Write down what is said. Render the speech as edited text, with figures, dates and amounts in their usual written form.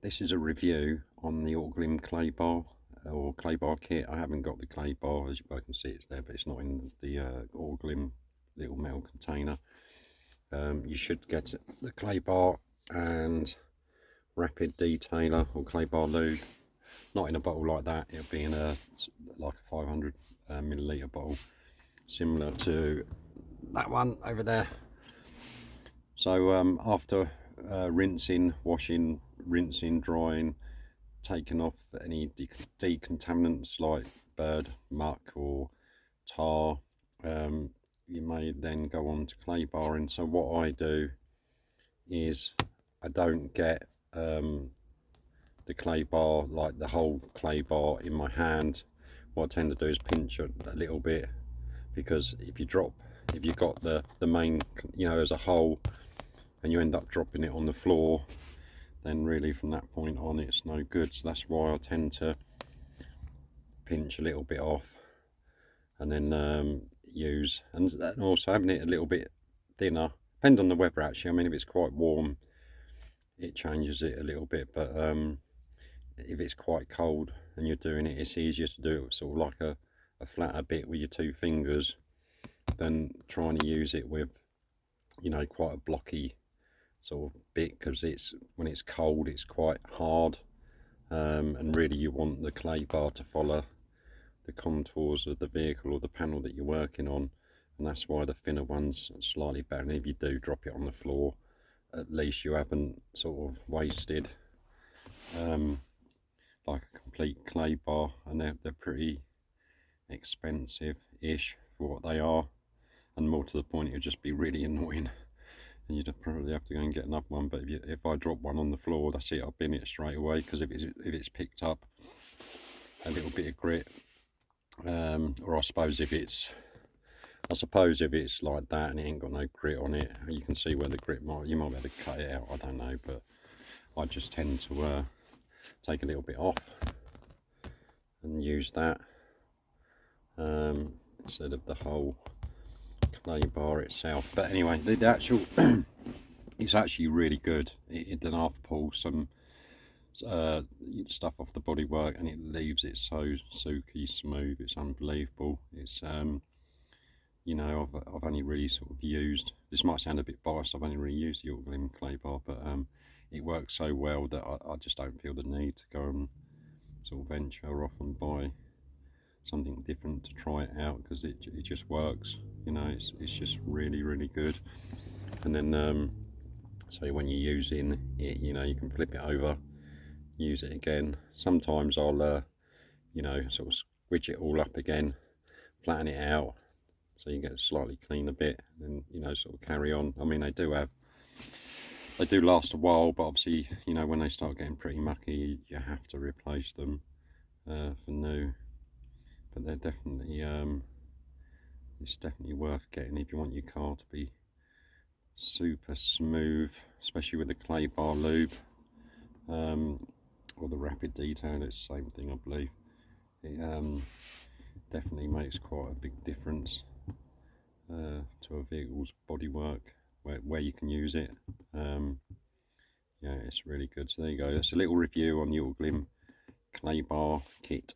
This is a review on the Autoglym clay bar or clay bar kit. I haven't got the clay bar, as you both can see it's there, but it's not in the Autoglym little metal container. You should get the clay bar and rapid detailer or clay bar lube, not in a bottle like that. It'll be in a like a 500 milliliter bottle, similar to that one over there. So after rinsing, washing, rinsing, drying, taking off any decontaminants like bird muck or tar, you may then go on to clay barring. So what I do is I don't get the clay bar, like the whole clay bar in my hand. What I tend to do is pinch it a little bit, because if you've got the main, you know, as a whole, and you end up dropping it on the floor, then really from that point on it's no good. So that's why I tend to pinch a little bit off and then use, and also having it a little bit thinner, depends on the weather actually. I mean, if it's quite warm it changes it a little bit, but if it's quite cold and you're doing it, it's easier to do it sort of like a flatter bit with your two fingers than trying to use it with, you know, quite a blocky sort of bit, because when it's cold it's quite hard, and really you want the clay bar to follow the contours of the vehicle or the panel that you're working on, and that's why the thinner one's slightly better. And if you do drop it on the floor, at least you haven't sort of wasted like a complete clay bar, and they're pretty expensive-ish for what they are, and more to the point it would just be really annoying and you'd probably have to go and get another one. But if I drop one on the floor, that's it, I'll bin it straight away, because if it's picked up a little bit of grit, or I suppose if it's like that and it ain't got no grit on it, you can see where the grit you might be able to cut it out, I don't know, but I just tend to take a little bit off and use that instead of the whole clay bar itself. But anyway, the actual it's actually really good. It then I've pulled some stuff off the bodywork and it leaves it so silky smooth, it's unbelievable. It's you know, I've only really sort of used, this might sound a bit biased, I've only really used the Autoglym clay bar, but it works so well that I just don't feel the need to go and sort of venture off and buy something different to try it out, because it just works, you know. It's just really good. And then so when you're using it, you know, you can flip it over, use it again. Sometimes I'll you know, sort of squidge it all up again, flatten it out so you get a slightly cleaner bit, and you know, sort of carry on. I mean, they do last a while, but obviously, you know, when they start getting pretty mucky you have to replace them for new. But they're definitely it's definitely worth getting if you want your car to be super smooth, especially with the clay bar lube, or the rapid detail. It's the same thing, I believe. It definitely makes quite a big difference to a vehicle's bodywork where you can use it. Yeah, it's really good. So there you go, that's a little review on the Autoglym clay bar kit.